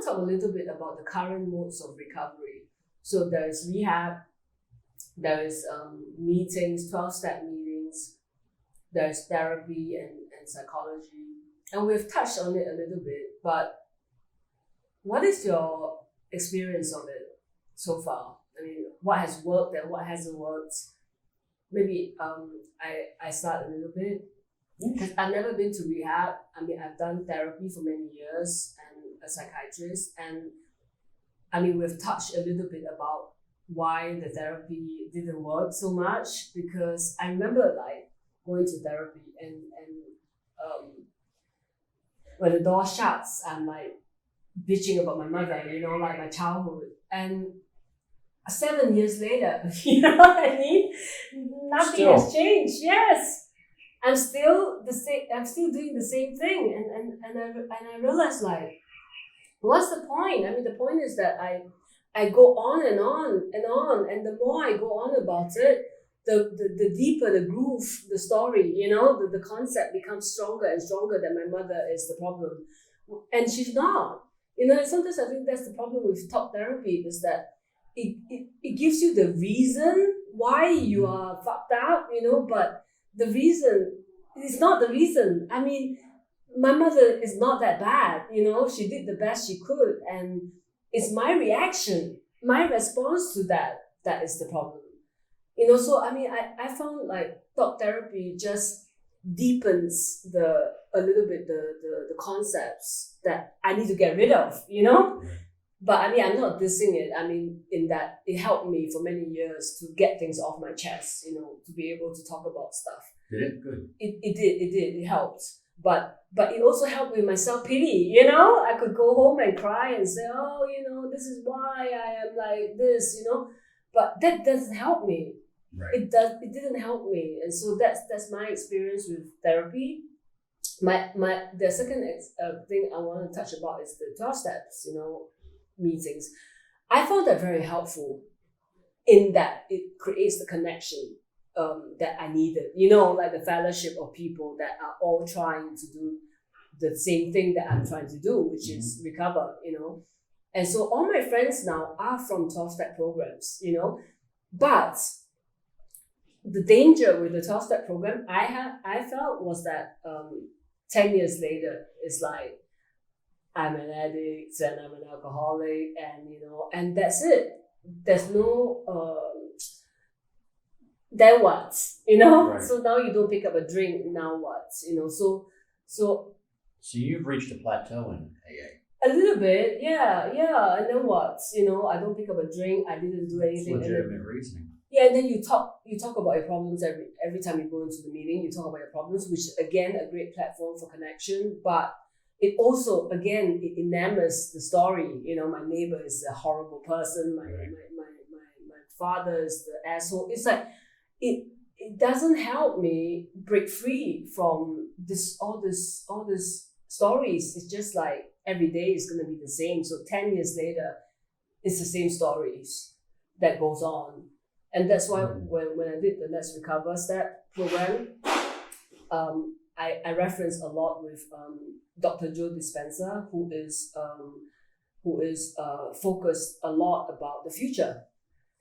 to talk a little bit about the current modes of recovery. So there's rehab, there is meetings, 12-step meetings, there's therapy and psychology. And we've touched on it a little bit, but what is your experience of it so far? I mean, what has worked and what hasn't worked? Maybe I start a little bit. Because I've never been to rehab. I mean, I've done therapy for many years and a psychiatrist. And I mean, we've touched a little bit about why the therapy didn't work so much. Because I remember like going to therapy and when the door shuts, I'm like bitching about my mother, like my childhood. And 7 years later, you know what I mean? Nothing has changed. Yes. I'm still the same. I'm still doing the same thing, and I realized like, what's the point? I mean, the point is that I go on and on and on, and the more I go on about it, the deeper the groove, the story, the concept becomes stronger and stronger. That my mother is the problem, and she's not. And sometimes I think that's the problem with talk therapy is that it gives you the reason why you are fucked up, but the reason is not the reason. I mean, my mother is not that bad, she did the best she could. And it's my reaction, my response to that is the problem. So I mean, I found like talk therapy just deepens a little bit the concepts that I need to get rid of, But I mean, I'm not dissing it. I mean, in that it helped me for many years to get things off my chest, to be able to talk about stuff. Did it? Good. It did. It helped. But it also helped with my self-pity, I could go home and cry and say, oh, this is why I am like this, But that doesn't help me. Right. It didn't help me. And so that's my experience with therapy. The second thing I want to touch about is the 12 steps, meetings. I found that very helpful in that it creates the connection that I needed, like the fellowship of people that are all trying to do the same thing that I'm trying to do, which is recover, And so all my friends now are from 12-step programs, but the danger with the 12-step program I felt was that 10 years later, it's like, I'm an addict and I'm an alcoholic and that's it. There's no, then what, Right. So now you don't pick up a drink, now what, so you've reached a plateau in AA. a little bit, yeah, and then what, I don't pick up a drink, I didn't do anything. Legitimate reasoning. Yeah, and then you talk about your problems every time you go into the meeting, you talk about your problems, which again, a great platform for connection, but it also, again, it enamors the story. My neighbor is a horrible person. My father is the asshole. It's like, it doesn't help me break free from all this stories. It's just like every day is going to be the same. So 10 years later, it's the same stories that goes on. And that's why when I did the Let's Recover Step program, I reference a lot with Dr. Joe Dispenza, who is focused a lot about the future.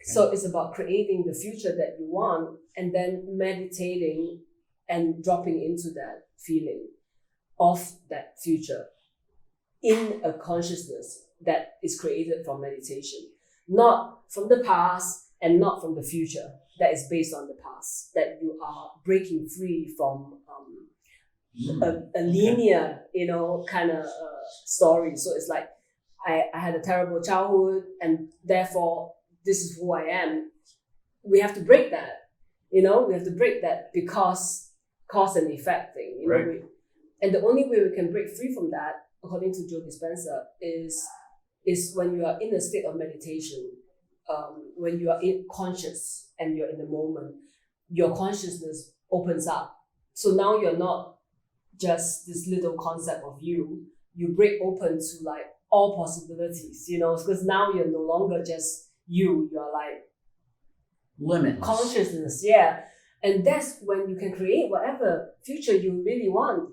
Okay. So it's about creating the future that you want and then meditating and dropping into that feeling of that future in a consciousness that is created from meditation, not from the past and not from the future that is based on the past, that you are breaking free from a linear, kind of story. So it's like, I had a terrible childhood and therefore this is who I am. We have to break that, we have to break that because cause and effect thing, Right. And the only way we can break free from that, according to Joe Dispenza, is when you are in a state of meditation, when you are conscious and you're in the moment, your consciousness opens up. So now you're not just this little concept of you break open to like all possibilities, because now you're no longer just you're like limitless consciousness, and that's when you can create whatever future you really want,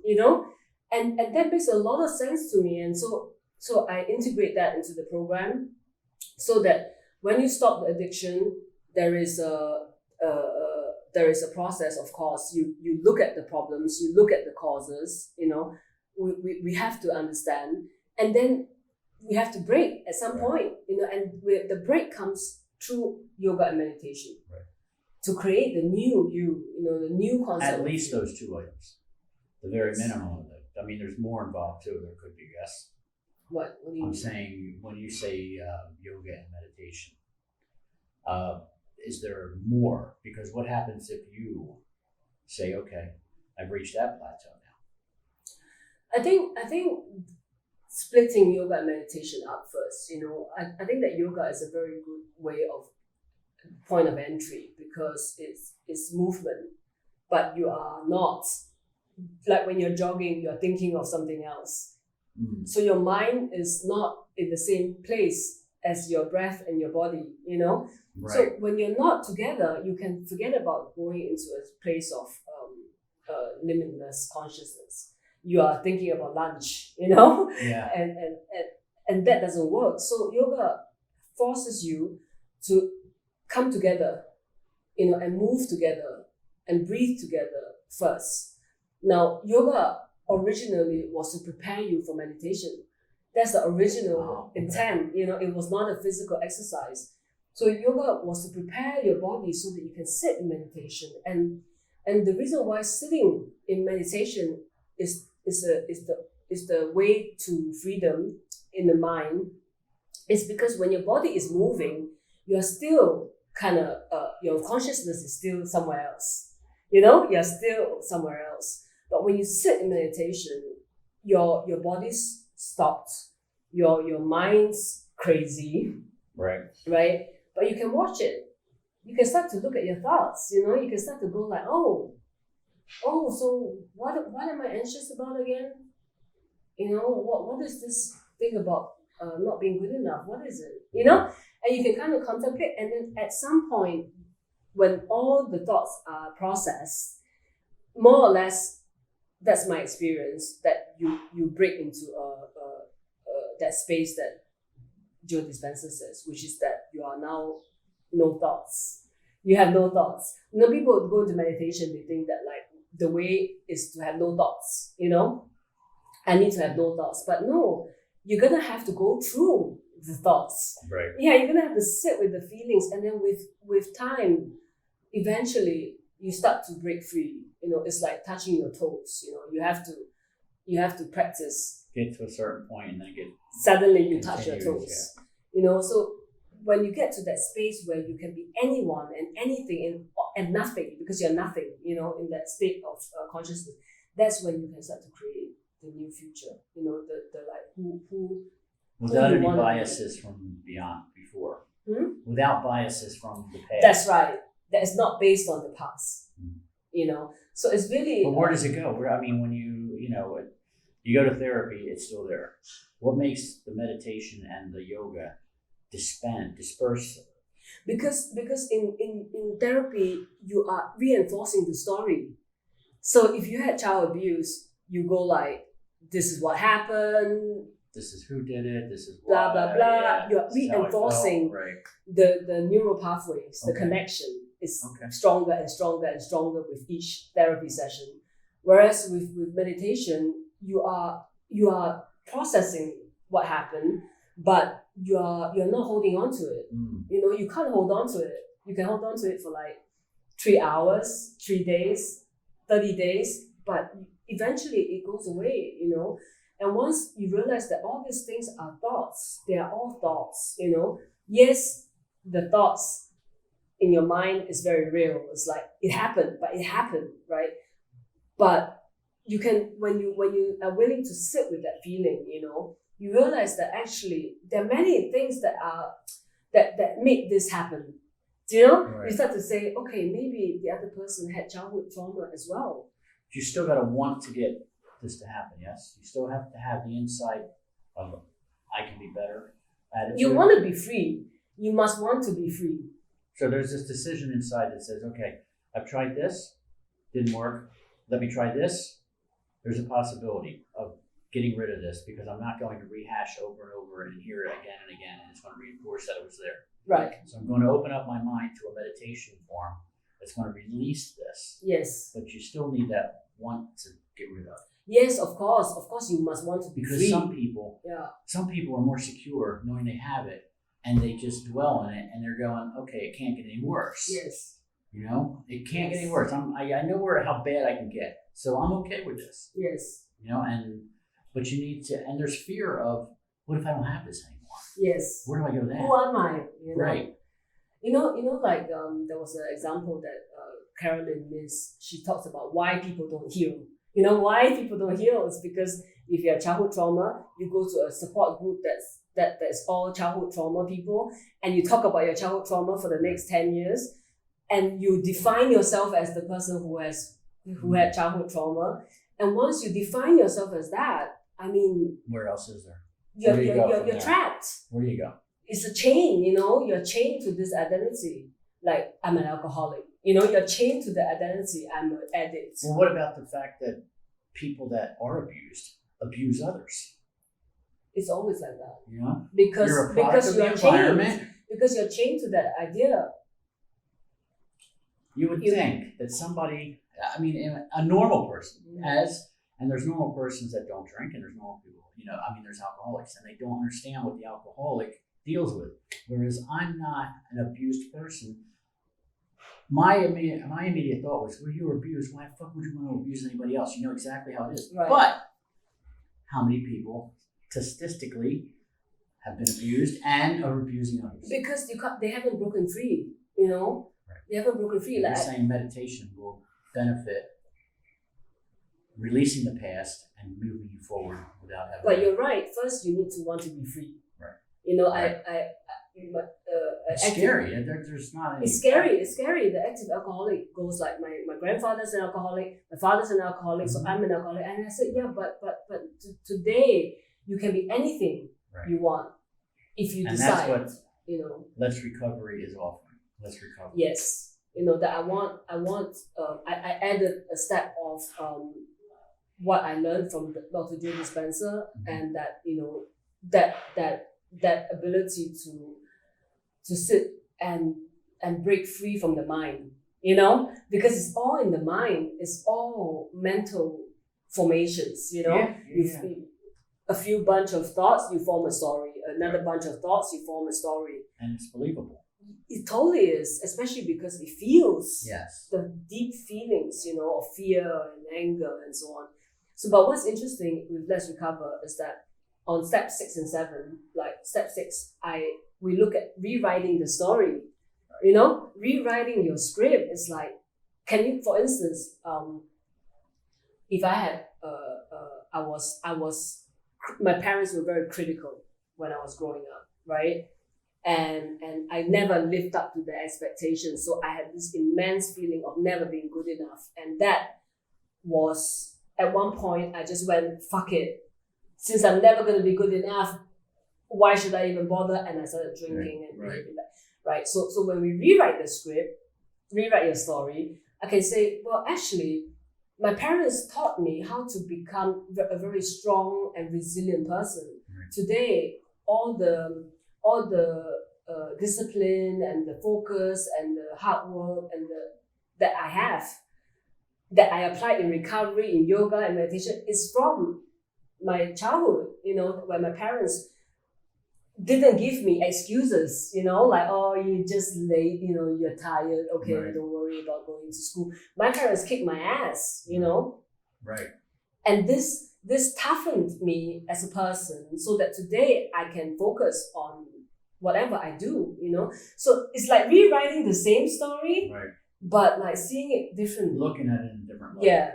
and that makes a lot of sense to me. And so So I integrate that into the program so that when you stop the addiction, there is a process, of course. You look at the problems, you look at the causes, we have to understand, and then we have to break at some point, and the break comes through yoga and meditation. Right. To create the new you, the new concept. At least those two items, the very minimum of it. I mean, there's more involved too. There could be, yes. What do you I'm mean? saying when you say yoga and meditation, is there more? Because what happens if you say, okay, I've reached that plateau now? I think splitting yoga and meditation up first. I think that yoga is a very good way of point of entry because it's movement, but you are not, like when you're jogging, you're thinking of something else. So your mind is not in the same place as your breath and your body, Right. So when you're not together, you can forget about going into a place of limitless consciousness. You are thinking about lunch, Yeah. and that doesn't work. So yoga forces you to come together, and move together and breathe together first. Now, yoga originally was to prepare you for meditation. That's the original intent. It was not a physical exercise. So yoga was to prepare your body so that you can sit in meditation. And the reason why sitting in meditation is the way to freedom in the mind is because when your body is moving, you are still your consciousness is still somewhere else. You're still somewhere else. But when you sit in meditation, your body's stopped, your mind's crazy, Right. right? But you can watch it. You can start to look at your thoughts. You can start to go like, oh, so what am I anxious about again? What is this thing about not being good enough? What is it? And you can kind of contemplate, and then at some point, when all the thoughts are processed, more or less, that's my experience, that you break into that space that Joe Dispenza says, which is that you are now no thoughts. You have no thoughts. People go into meditation, they think that like the way is to have no thoughts. I need to have no thoughts, but no, you're gonna have to go through the thoughts. Right. Yeah, you're gonna have to sit with the feelings, and then with time, eventually you start to break free. It's like touching your toes. You have to practice. Get to a certain point and then Suddenly you touch your continues, toes. So when you get to that space where you can be anyone and anything and nothing, because you're nothing, in that state of consciousness, that's when you can start to create the new future. The like who. Without you any wanna be. biases from before. Without biases from the past. That's right. That is not based on the past. So it's really. But where does it go? I mean, when you go to therapy, it's still there. What makes the meditation and the yoga disperse? Because in therapy, you are reinforcing the story. So if you had child abuse, you go like, this is what happened. This is who did it. This is blah blah blah. Yeah, You're reinforcing the neural pathways, the connection is stronger and stronger and stronger with each therapy session. Whereas with meditation, you are processing what happened, but you're not holding on to it. You can't hold on to it. You can hold on to it for like 3 hours, 3 days, 30 days, but eventually it goes away. And once you realize that all these things are thoughts, they are all thoughts. Yes, the thoughts in your mind is very real. It's like it happened, right? But you can, when you are willing to sit with that feeling, you realize that actually there are many things that make this happen. Right. You start to say, okay, maybe the other person had childhood trauma as well. You still got to want to get this to happen. Yes, you still have to have the insight of I can be better attitude. You want to be free. You must want to be free. So there's this decision inside that says, okay, I've tried this, didn't work. Let me try this. There's a possibility of getting rid of this because I'm not going to rehash over and over and hear it again and again, and it's going to reinforce that it was there. Right. So I'm going to open up my mind to a meditation form that's going to release this. Yes. But you still need that want to get rid of. Yes, of course. Of course, you must want to be because free. some people are more secure knowing they have it, and they just dwell in it, and they're going, okay, it can't get any worse. Yes. You know, it can't get any worse. I know how bad I can get, so I'm okay with this. Yes. You know, but you need to, and there's fear of, what if I don't have this anymore? Yes. Where do I go then? Who am I? You know? Right. You know, like there was an example that Carolyn Miss, she talks about why people don't heal. You know, why people don't heal is because if you have childhood trauma, you go to a support group that's all childhood trauma people, and you talk about your childhood trauma for the next 10 years, and you define yourself as the person who had childhood trauma. And once you define yourself as that, I mean, where else is there? You're trapped. Where do you go? It's a chain, you know, you're chained to this identity. Like, I'm an alcoholic. You know, you're chained to the identity, I'm an addict. Well, what about the fact that people that are abused abuse others? It's always like that. You know? Because you're a product of the environment. Because you're chained to that idea. You would think that somebody, I mean, a normal person and there's normal persons that don't drink, and there's normal people, you know, I mean, there's alcoholics, and they don't understand what the alcoholic deals with. Whereas I'm not an abused person. My immediate thought was, well, you were abused. Why the fuck would you want to abuse anybody else? You know exactly how it is. Right. But how many people, statistically, have been abused and are abusing others? Because they haven't broken free, you know? Right. They haven't broken free. You're saying meditation will benefit releasing the past and moving you forward without having. But you're right. First, you need to want to be free. Right. You know, right. It's scary. There's not any. It's scary. It's scary. The active alcoholic goes like my grandfather's an alcoholic, my father's an alcoholic, so I'm an alcoholic. And I said, yeah, but today you can be anything you want if you decide. And that's what you know. Let's Recovery is offering. Let's Recover. Yes, you know that I added a step of what I learned from Dr. Joe Dispenza, and that you know that ability to sit and break free from the mind, you know, because it's all in the mind. It's all mental formations, you know. A few bunch of thoughts, you form a story. Another bunch of thoughts, you form a story. And it's believable. It totally is, especially because it feels the deep feelings, you know, of fear and anger and so on. So, but what's interesting with Let's Recover is that on step 6 and 7, like step 6, we look at rewriting the story. You know, rewriting your script is like, can you, for instance, if I had, my parents were very critical when I was growing up, right? And I never lived up to their expectations. So I had this immense feeling of never being good enough. And that was, at one point, I just went, fuck it. Since I'm never going to be good enough, why should I even bother? And I started drinking and behaving that. Right. So when we rewrite the script, rewrite your story, I can say, well, actually, my parents taught me how to become a very strong and resilient person. Right. Today, all the discipline and the focus and the hard work and that I have, that I applied in recovery, in yoga and meditation, is from my childhood, you know, where my parents didn't give me excuses, you know, like, oh, you just late, you know, you're tired, okay, don't worry about going to school. My parents kicked my ass, you know. Right. And this toughened me as a person so that today I can focus on whatever I do, you know. So it's like rewriting the same story, but like seeing it differently. Looking at it in a different light.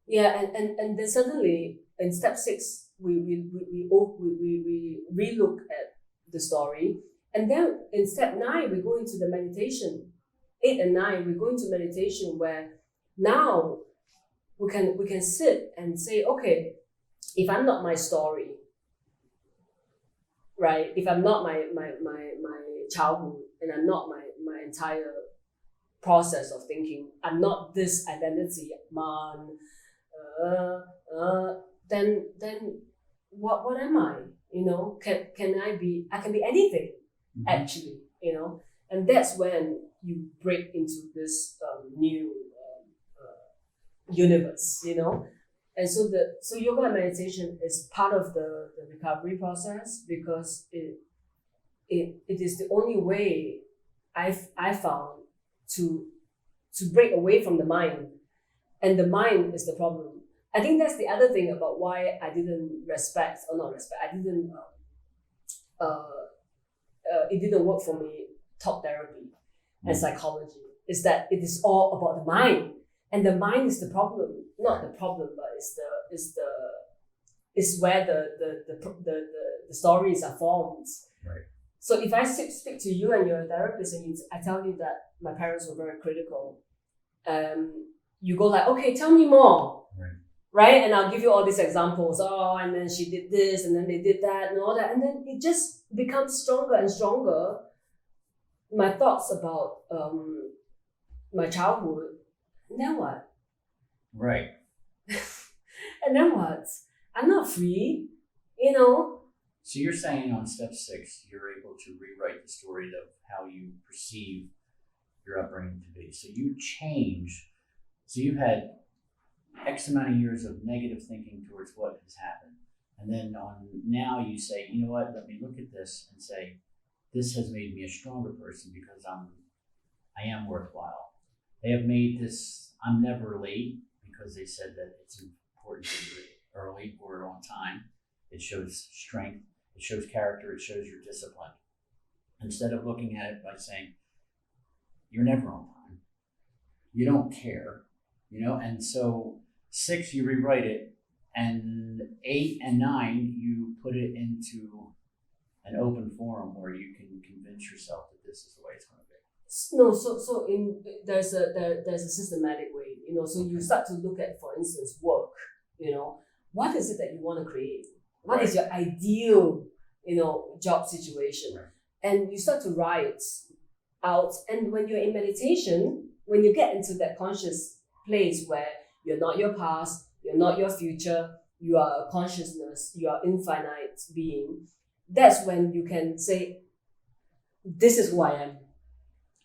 Yeah, and then suddenly in step 6, we relook at the story, and then in step 9 we go into the meditation. 8 and 9 we go into meditation where now we can sit and say, okay, if I'm not my story, right? If I'm not my childhood, and I'm not my entire process of thinking, I'm not this identity, man. Then what am I? You know, can I can be anything, actually, you know, and that's when you break into this new universe, you know. And so yoga and meditation is part of the recovery process, because it is the only way I found to break away from the mind, and the mind is the problem. I think that's the other thing about why I didn't it didn't work for me, talk therapy and psychology, is that it is all about the mind, and the mind is the problem, not the problem, but it's where the stories are formed. Right. So if I speak to you and you're a therapist, and I tell you that my parents were very critical, you go like, okay, tell me more. Right? And I'll give you all these examples. Oh, and then she did this, and then they did that, and all that. And then it just becomes stronger and stronger. My thoughts about my childhood. And then what? Right. And then what? I'm not free, you know? So you're saying on step 6, you're able to rewrite the story of how you perceive your upbringing to be. So you change. So you've had X amount of years of negative thinking towards what has happened. And then now you say, you know what, let me look at this and say, this has made me a stronger person because I am worthwhile. They have made this, I'm never late, because they said that it's important to be early or on time. It shows strength, it shows character, it shows your discipline. Instead of looking at it by saying, you're never on time, you don't care, you know. And so 6, you rewrite it, and 8 and 9, you put it into an open forum where you can convince yourself that this is the way it's going to be. No, so there's a systematic way, you know. So you start to look at, for instance, work. You know, what is it that you want to create? What is your ideal, you know, job situation? Right. And you start to write out. And when you're in meditation, when you get into that conscious place where you're not your past, you're not your future, you are a consciousness, you are infinite being, that's when you can say, this is who I am.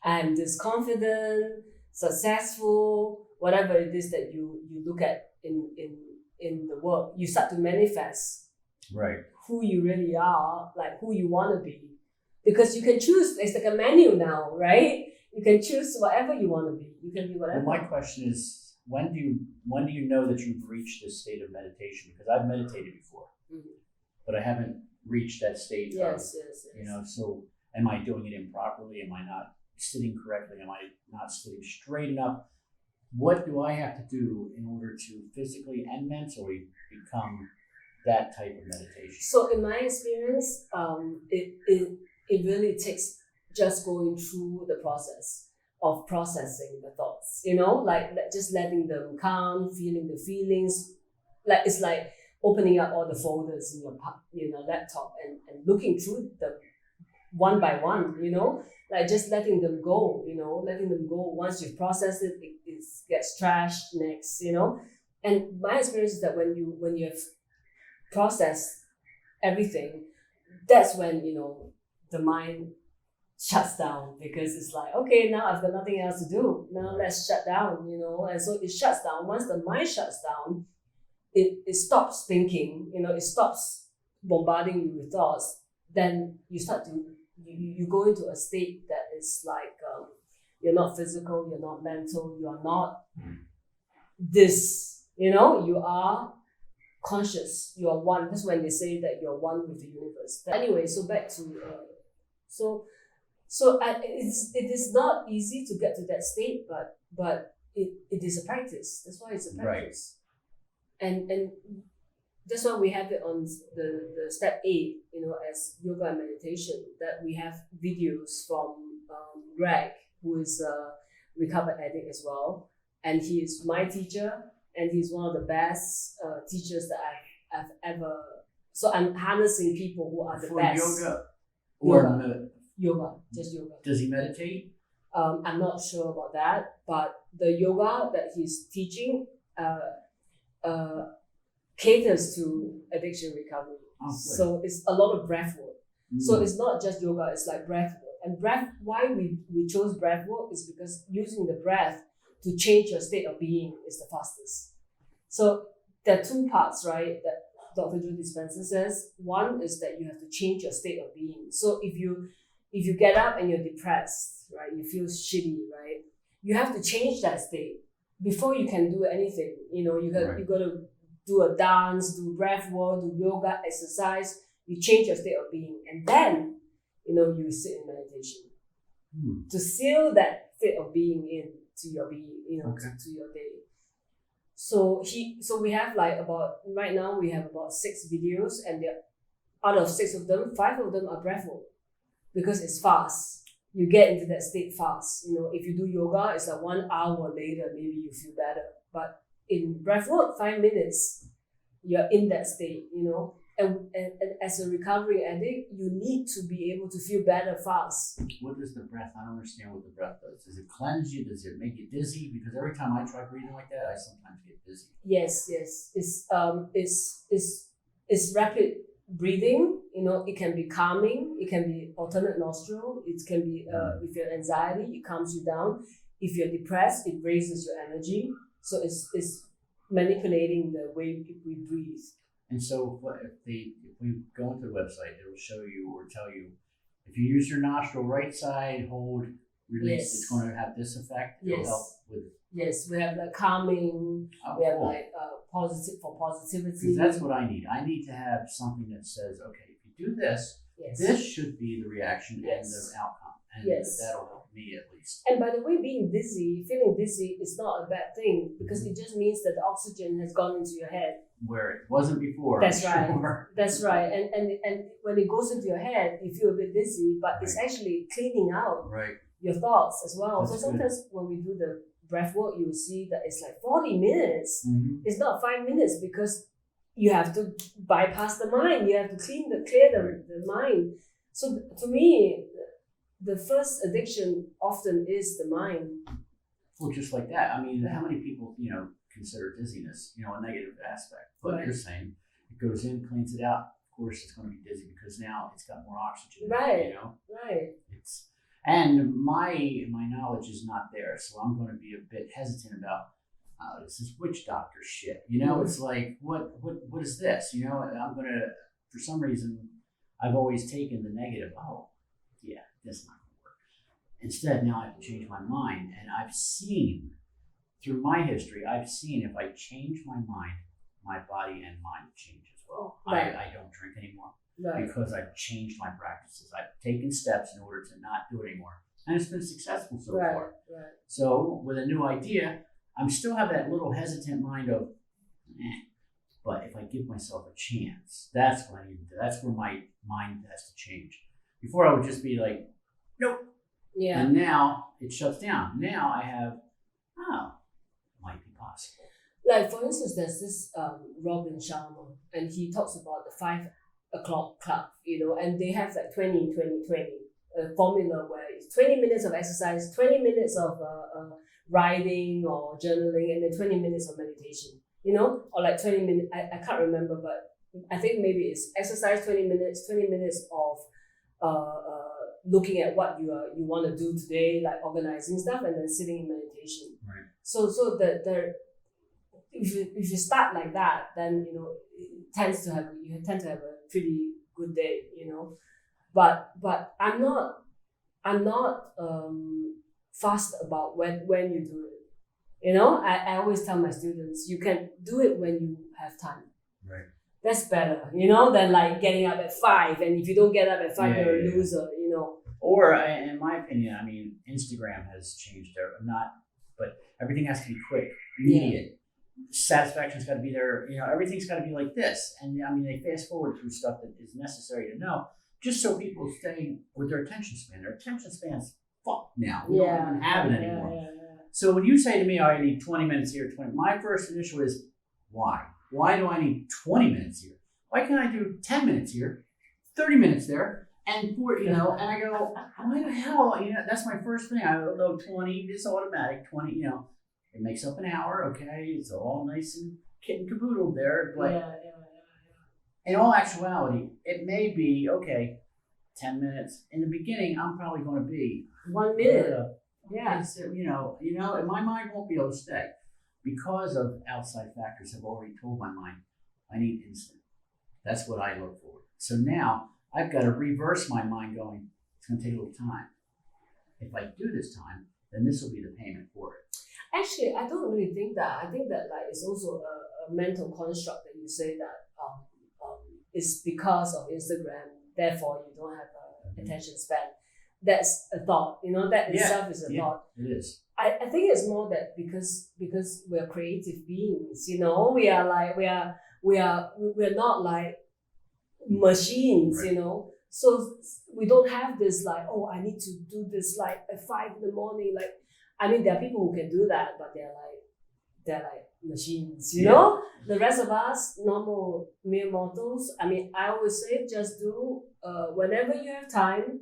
I'm this confident, successful, whatever it is that you look at in the work. You start to manifest who you really are, like who you want to be. Because you can choose, it's like a menu now, right? You can choose whatever you want to be. You can be whatever. Well, my question is, when do you know that you've reached this state of meditation? Because I've meditated before, but I haven't reached that state. Yes. You know, so am I doing it improperly? Am I not sitting correctly? Am I not sitting straight enough? What do I have to do in order to physically and mentally become that type of meditation? So in my experience, it really takes just going through the process of processing the thoughts, you know, like just letting them come, feeling the feelings. Like it's like opening up all the folders in your laptop and looking through them one by one, you know, like just letting them go, you know, letting them go. Once you've processed it, it gets trashed next, you know. And my experience is that when you have processed everything, that's when, you know, the mind shuts down, because it's like, okay, now I've got nothing else to do. Now let's shut down, you know. And so it shuts down. Once the mind shuts down, it stops thinking, you know, it stops bombarding you with thoughts. Then you start to, you go into a state that is like, you're not physical, you're not mental, you are not this, you know, you are conscious, you are one. That's when they say that you're one with the universe. But anyway, so back to, it is not easy to get to that state, but it is a practice. That's why it's a practice. Right. And that's why we have it on the step 8, you know, as yoga and meditation, that we have videos from Greg, who is a recovered addict as well. And he is my teacher, and he's one of the best teachers that I've ever. So I'm harnessing people who are the best. Yoga, just yoga. Does he meditate? I'm not sure about that, but the yoga that he's teaching caters to addiction recovery. Oh, good. So it's a lot of breath work. Mm. So it's not just yoga, it's like breath work. And why we chose breath work is because using the breath to change your state of being is the fastest. So there are two parts, right, that Dr. Joe Dispenza says. One is that you have to change your state of being. So if you get up and you're depressed, right, you feel shitty, right, you have to change that state before you can do anything. You got to do a dance, do breath work, do yoga, exercise. You change your state of being, and then you sit in meditation to seal that state of being into your being, to your day. So we have right now we have about 6 videos, and out of 6 of them, 5 of them are breath work because it's fast. You get into that state fast. If you do yoga, it's like 1 hour later, maybe you feel better. But in breath work, 5 minutes, you're in that state, And as a recovering addict, you need to be able to feel better fast. What does the breath? I don't understand what the breath does. Does it cleanse you? Does it make you dizzy? Because every time I try breathing like that, I sometimes get dizzy. Yes. It's rapid breathing. It can be calming. It can be alternate nostril. It can be if you have anxiety, it calms you down. If you're depressed, it raises your energy. So it's manipulating the way we breathe. And so if we go into the website, it will show you or tell you, if you use your nostril right side, hold, release, it's going to have this effect. It'll help with. Yes, we have calming. We have positive for positivity. Because that's what I need. I need to have something that says, okay, if you do this, this should be the reaction and the outcome. And that'll help me at least. And by the way, feeling dizzy is not a bad thing, because it just means that the oxygen has gone into your head. Where it wasn't before. That's right. Sure. That's right. And when it goes into your head, you feel a bit dizzy, but it's actually cleaning out your thoughts as well. That's so sometimes when we do the breath work, you will see that it's like 40 minutes. Mm-hmm. It's not 5 minutes, because you have to bypass the mind. You have to clear the mind. So to me, the first addiction often is the mind. Well, just like that. I mean, how many people, consider dizziness, a negative aspect? But you're saying it goes in, cleans it out. Of course, it's going to be dizzy because now it's got more oxygen. Right. And my knowledge is not there, so I'm going to be a bit hesitant about this is witch doctor shit. It's like what is this? I'm going to, for some reason, I've always taken the negative. Oh, yeah, that's not going to work. Instead, now I have to change my mind, and I've seen. Through my history, I've seen if I change my mind, my body and mind change as well. Right. I don't drink anymore because I've changed my practices. I've taken steps in order to not do it anymore. And it's been successful so far. Right. So with a new idea, I still have that little hesitant mind of, but if I give myself a chance, that's what I need to do. That's where my mind has to change. Before I would just be like, nope. Yeah. And now it shuts down. Now I have, might be possible. Like, for instance, there's this Robin Sharma, and he talks about the 5 o'clock club, and they have like 20, 20, 20, a formula where it's 20 minutes of exercise, 20 minutes of writing or journaling, and then 20 minutes of meditation, or like 20 minutes, I can't remember, but I think maybe it's exercise 20 minutes of looking at what you want to do today, like organizing stuff, and then sitting in meditation. Right. So if you start like that, then you tend to have a pretty good day, But I'm not fast about when you do it. I always tell my students, you can do it when you have time. Right. That's better, than like getting up at 5, and if you don't get up at 5, you're a loser, Or, in my opinion, I mean, Instagram has changed but everything has to be quick, immediate. Satisfaction's got to be there. Everything's got to be like this. And I mean, they fast forward through stuff that is necessary to know, just so people stay with their attention span. Their attention span's fucked now. We don't even have it anymore. Yeah. So when you say to me, I need 20 minutes here, my first initial is, why? Why do I need 20 minutes here? Why can't I do 10 minutes here, 30 minutes there? And and I go, why the hell? That's my first thing. I go 20, it's automatic, 20, it makes up an hour, okay? It's all nice and kit and caboodle there. But in all actuality, it may be, okay, 10 minutes. In the beginning, I'm probably going to be 1 minute. Yeah. My mind won't be able to stay because of outside factors have already told my mind, I need instant. That's what I look for. So now I've got to reverse my mind going, it's going to take a little time. If I do this time, then this will be the payment for it. Actually, I don't really think that. I think that like it's also a mental construct that you say that it's because of Instagram, therefore you don't have attention span. That's a thought, that itself is a thought. It is. I think it's more that because we're creative beings, we're not like machines, right. So we don't have this like, oh, I need to do this like at 5 a.m. Like, I mean, there are people who can do that, but they're like machines, you know? The rest of us, normal mere mortals, I mean, I always say just do whenever you have time,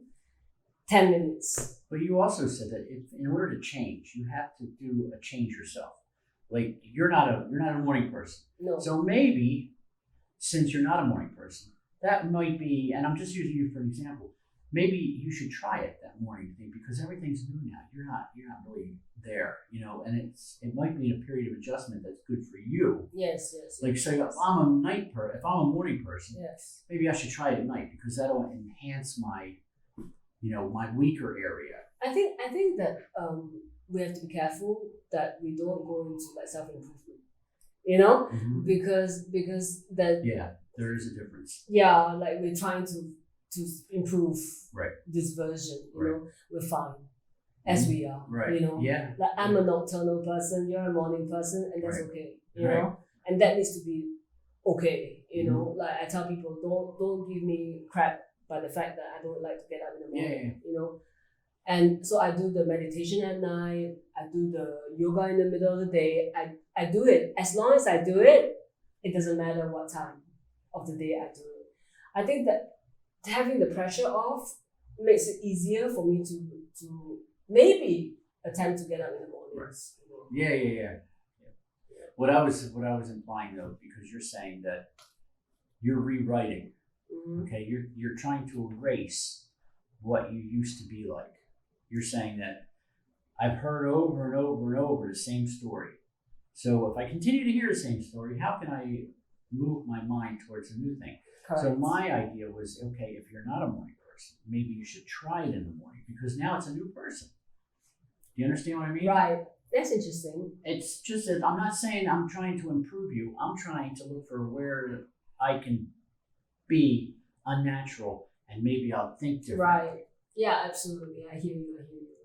10 minutes. But you also said that in order to change, you have to do a change yourself. Like you're not a morning person. No. So maybe since you're not a morning person, that might be, and I'm just using you for an example, maybe you should try it that morning thing because everything's new now. You're not really there, and it might be in a period of adjustment that's good for you. Yes. Like say if I'm a morning person, yes, maybe I should try it at night because that'll enhance my my weaker area. I think that we have to be careful that we don't go into like self-improvement, Mm-hmm. because that there is a difference. Yeah, like we're trying to improve this version, we're fine as we are, right. Like I'm a nocturnal person, you're a morning person, and that's okay, know, and that needs to be okay, Like I tell people, don't give me crap by the fact that I don't like to get up in the morning, And so I do the meditation at night, I do the yoga in the middle of the day, I do it. As long as I do it, it doesn't matter what time of the day I do it. I think that having the pressure off makes it easier for me to maybe attempt to get up in the mornings. Yeah. What I was implying though, because you're saying that you're rewriting. Mm-hmm. Okay, you're trying to erase what you used to be like. You're saying that I've heard over and over and over the same story. So if I continue to hear the same story, how can I move my mind towards a new thing? Correct. So my idea was, okay, if you're not a morning person, maybe you should try it in the morning because now it's a new person. Do you understand what I mean? Right. That's interesting. It's just that I'm not saying I'm trying to improve you. I'm trying to look for where I can be unnatural and maybe I'll think different. Right. Yeah, absolutely. I hear you.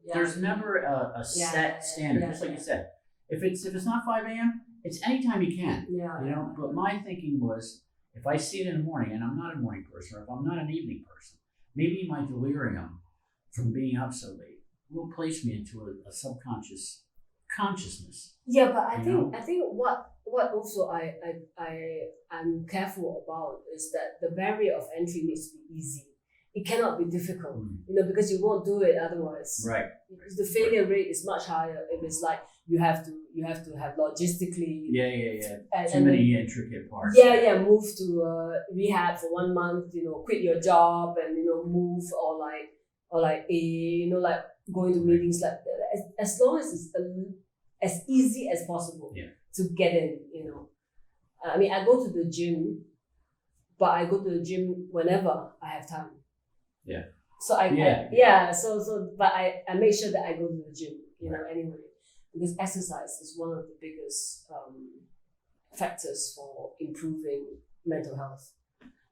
Yeah. There's never a set standard, just like you said. If it's not 5 a.m., it's anytime you can. Yeah. But my thinking was, if I see it in the morning and I'm not a morning person, or if I'm not an evening person, maybe my delirium from being up so late will place me into a subconscious consciousness. Yeah, but I think what also I'm careful about is that the barrier of entry needs to be easy. It cannot be difficult, because you won't do it otherwise. Right. The failure rate is much higher if it's like you have to have logistically. Yeah. Too many intricate parts. Move to rehab for 1 month. Quit your job and move or like going to meetings like that. As long as it's as easy as possible to get in. I mean, I go to the gym, but I go to the gym whenever I have time. Yeah. So but I make sure that I go to the gym, anyway, because exercise is one of the biggest factors for improving mental health.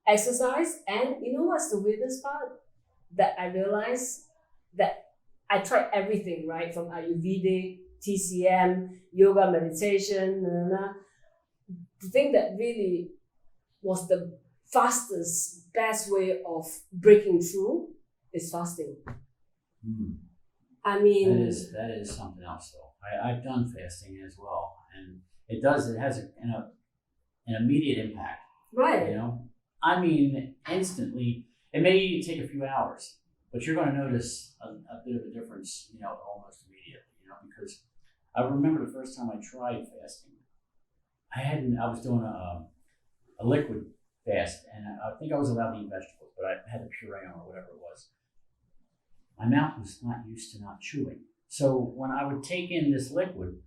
Exercise, and what's the weirdest part? That I realized that I tried everything, right? From Ayurvedic, TCM, yoga, meditation, the thing that really was the fastest, best way of breaking through is fasting. I mean, that is something else though. I've done fasting as well, and it has an immediate impact. Right. I mean, instantly. It may take a few hours, but you're going to notice a bit of a difference, almost immediately. Because I remember the first time I tried fasting, I was doing a liquid fast, and think I was allowed to eat vegetables, but I had a puree or whatever it was. My mouth was not used to not chewing. So when I would take in this liquid,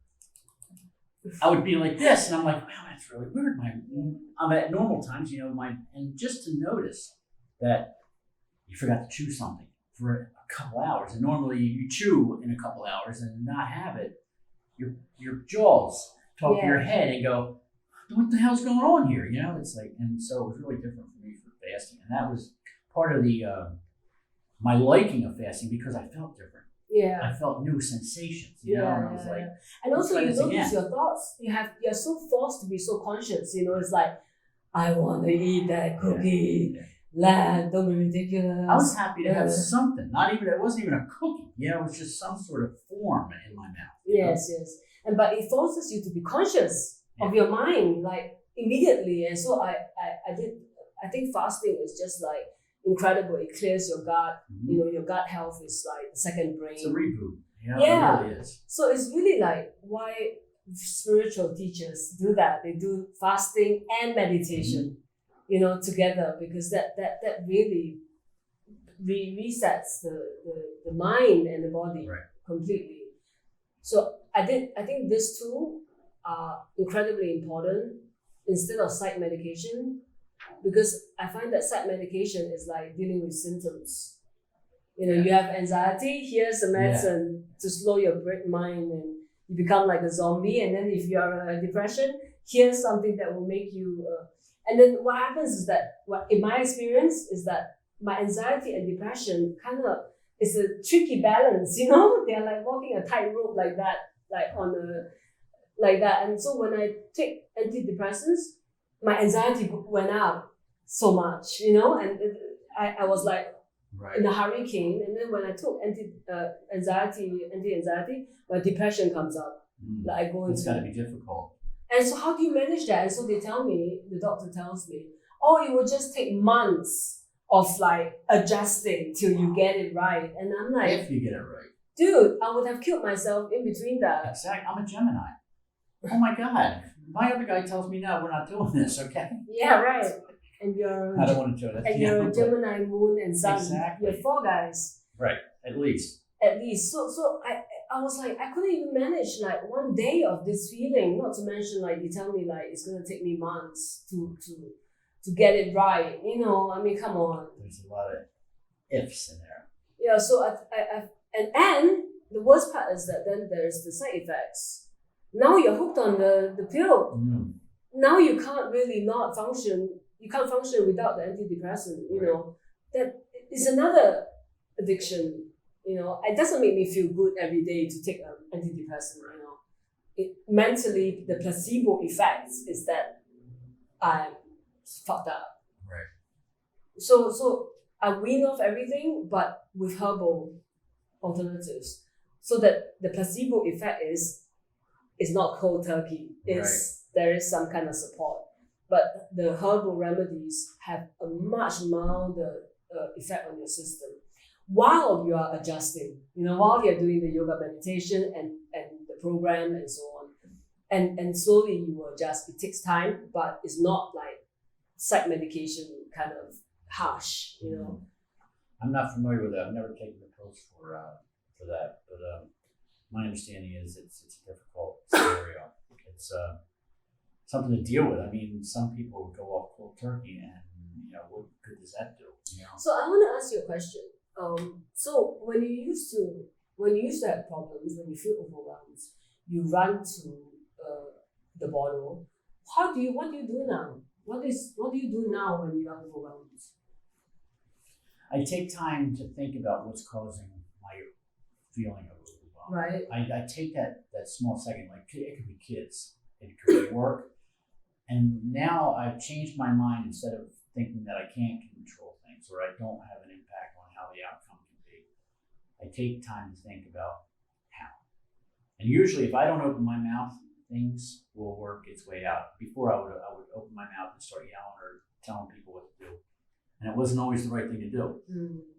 I would be like this, and I'm like, wow, that's really weird. I'm at normal times, and just to notice that you forgot to chew something for a couple hours, and normally you chew in a couple hours and not have it, your jaws talk to your head and go, what the hell's going on here? It's like, and so it was really different for me for fasting, and that was part of the my liking of fasting because I felt different. Yeah. I felt new sensations, and I was like, and also you notice your thoughts. You're so forced to be so conscious. It's like, I want to eat that cookie. Lad, don't be ridiculous. I was happy to have something. It wasn't even a cookie. It was just some sort of form in my mouth. Yes. But it forces you to be conscious of your mind, like immediately. And so I think fasting is just like incredible. It clears your gut. Mm-hmm. Your gut health is like the second brain. It's a reboot. It really is. So it's really like why spiritual teachers do that. They do fasting and meditation, together, because that really resets the mind and the body completely. So I think these two are incredibly important instead of psych medication, because I find that psych medication is like dealing with symptoms. You have anxiety, here's the medicine to slow your mind and you become like a zombie. And then if you are a depression, here's something that will make you... and then what happens is that, in my experience, is that my anxiety and depression kind of is a tricky balance, They're like walking a tightrope like that, like that. And so when I take antidepressants, my anxiety went up so much, and I was like in a hurricane. And then when I took anti-anxiety, my depression comes up. Like I go into... It's got to be difficult. And so how do you manage that? And so the doctor tells me, it will just take months of like adjusting till you get it right. And I'm like, if you get it right. Dude, I would have killed myself in between that. Exactly. I'm a Gemini. Oh my God. My other guy tells me, no, we're not doing this, okay? Yeah, right. And you're... I don't want to do it. And you're a Gemini, Moon, and Sun. Exactly. You're 4 guys. Right. At least. So I was like, I couldn't even manage like one day of this feeling, not to mention like you tell me like it's going to take me months to get it right. I mean, come on. There's a lot of ifs in there. Yeah, so and the worst part is that then there's the side effects. Now you're hooked on the pill. Mm. Now you can't really not function. You can't function without the antidepressant, That is another addiction. It doesn't make me feel good every day to take an antidepressant, mentally, the placebo effect is that I'm fucked up. Right. So I wean off everything, but with herbal alternatives, so that the placebo effect is not cold turkey. There is some kind of support, but the herbal remedies have a much milder effect on your system while you are adjusting, while you're doing the yoga meditation and the program and so on. And slowly you will adjust. It takes time, but it's not like psych medication kind of harsh, I'm not familiar with that. I've never taken the pills for that, but my understanding is it's a difficult scenario. It's something to deal with. I mean, some people would go off cold turkey, and what good does that do? So I want to ask you a question. So when you used to have problems, when you feel overwhelmed, you run to the bottle. What do you do now? What do you do now when you are overwhelmed? I take time to think about what's causing my feeling of overwhelm. Right. I take that small second, like it could be kids, it could be work, and now I've changed my mind. Instead of thinking that I can't control things or I don't have an impact on how the outcome can be, I take time to think about how. And usually, if I don't open my mouth, things will work its way out. Before I would open my mouth and start yelling or telling people what to do. And it wasn't always the right thing to do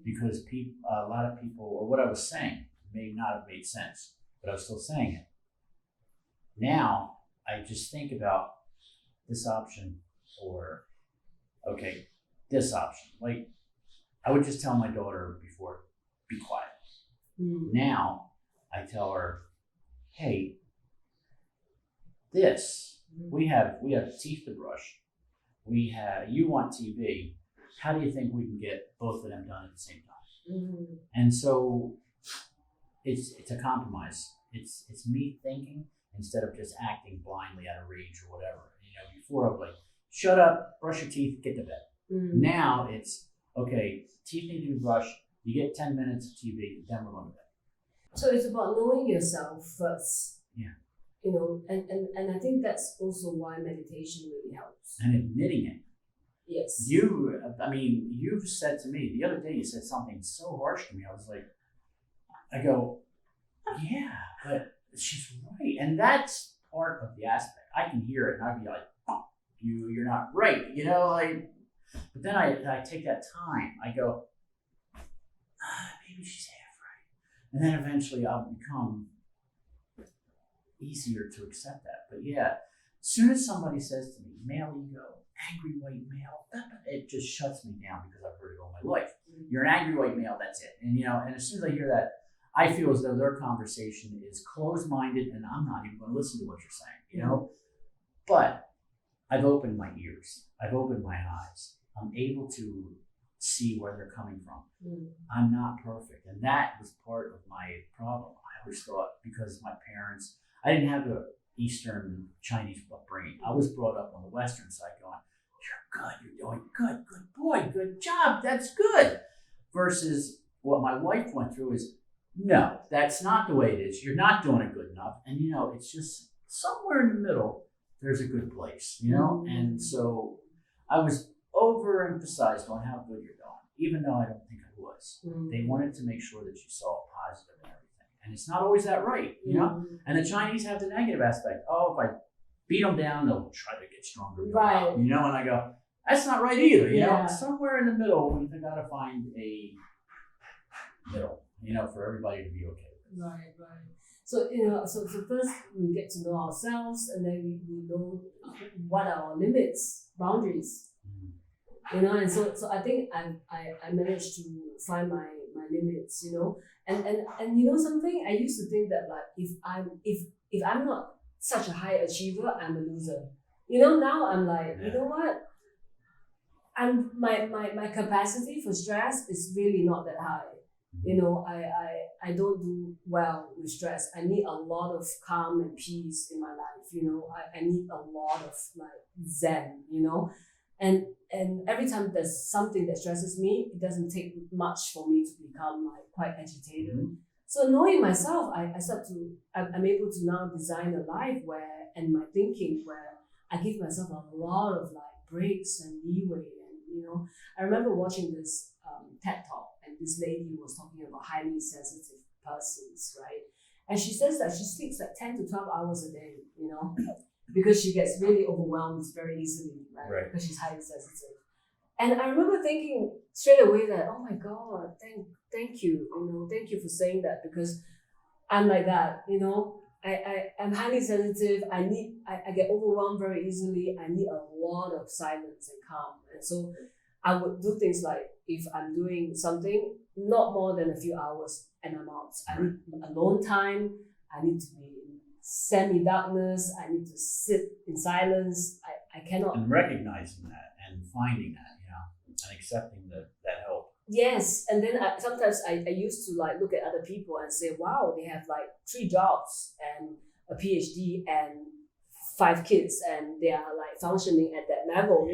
because a lot of people, or what I was saying may not have made sense, but I was still saying it. Now I just think about this option, or okay, this option. Like, I would just tell my daughter before, be quiet. Now I tell her, hey, we have teeth to brush. You want TV. How do you think we can get both of them done at the same time? And so it's a compromise. It's me thinking instead of just acting blindly out of rage or whatever. Before I was like, shut up, brush your teeth, get to bed. Now it's, okay, teeth need to be brushed. You get 10 minutes of TV, then we're going to bed. So it's about knowing yourself first. Yeah. And I think that's also why meditation really helps. And admitting it. Yes. You've said to me, the other day you said something so harsh to me. I go, yeah, but she's right. And that's part of the aspect. I can hear it and I'd be like, oh, you're not right. But then I take that time. I go, maybe she's half right. And then eventually I'll become easier to accept that. But yeah, as soon as somebody says to me, male ego, angry white male, it just shuts me down because I've heard it all my life. You're an angry white male, that's it. And as soon as I hear that, I feel as though their conversation is closed-minded and I'm not even going to listen to what you're saying, But I've opened my ears. I've opened my eyes. I'm able to see where they're coming from. I'm not perfect. And that was part of my problem. I always thought, because my parents, I didn't have the Eastern Chinese upbringing. I was brought up on the Western side going, you're good, you're doing good, good boy, good job, that's good. Versus what my wife went through is, no, that's not the way it is. You're not doing it good enough. And, it's just somewhere in the middle, there's a good place, And so I was overemphasized on how good you're doing, even though I don't think I was. They wanted to make sure that you saw positive in everything. And it's not always that right, And the Chinese have the negative aspect. Oh, if I beat them down, they'll try to get stronger. Right. And I go, that's not right either, Yeah. Somewhere in the middle, we've got to find a middle, for everybody to be okay with. Right. So, so first we get to know ourselves, and then we know what are our limits, boundaries. And so I think I managed to find my limits, and something, I used to think that if I'm not such a high achiever, I'm a loser. Now I'm like, you know what? My capacity for stress is really not that high. I don't do well with stress. I need a lot of calm and peace in my life. I need a lot of zen, and every time there's something that stresses me, it doesn't take much for me to become quite agitated. So knowing myself, I'm able to now design a life and my thinking where I give myself a lot of breaks and leeway. And I remember watching this TED talk, and this lady was talking about highly sensitive persons, right? And she says that she sleeps 10 to 12 hours a day, because she gets really overwhelmed very easily, right? Because she's highly sensitive. And I remember thinking straight away that, oh my God, thank you, thank you for saying that, because I'm like that, I'm highly sensitive. I get overwhelmed very easily. I need a lot of silence and calm. And so I would do things like, if I'm doing something, not more than a few hours and I'm out. I need alone time. I need to be in semi-darkness. I need to sit in silence. I cannot. And recognizing that and finding that, and accepting that help. Yes. And then sometimes I used to look at other people and say, wow, they have 3 jobs and a PhD and 5 kids, and they are functioning at that level,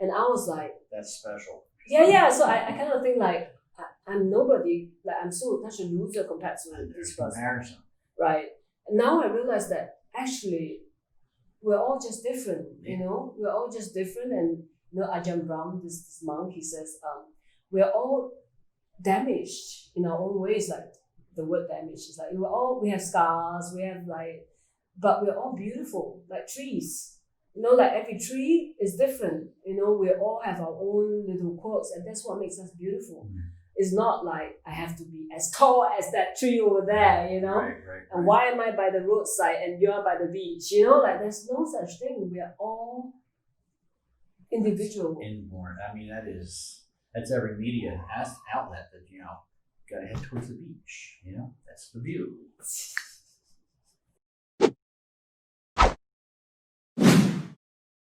And I was like, that's special. Yeah. So I kind of think I'm nobody. I'm such a loser compared to this person. Comparison. Right. And now I realize that actually we're all just different. We're all just different. And Ajahn Brahm, this monk, he says, we're all damaged in our own ways. The word damaged is we have scars. We have but we're all beautiful, like trees. Every tree is different. We all have our own little quirks, and that's what makes us beautiful. It's not I have to be as tall as that tree over there, Right. And why am I by the roadside and you're by the beach? There's no such thing. We are all individual. Inborn. I mean, that's every media outlet that, gotta head towards the beach, that's the view.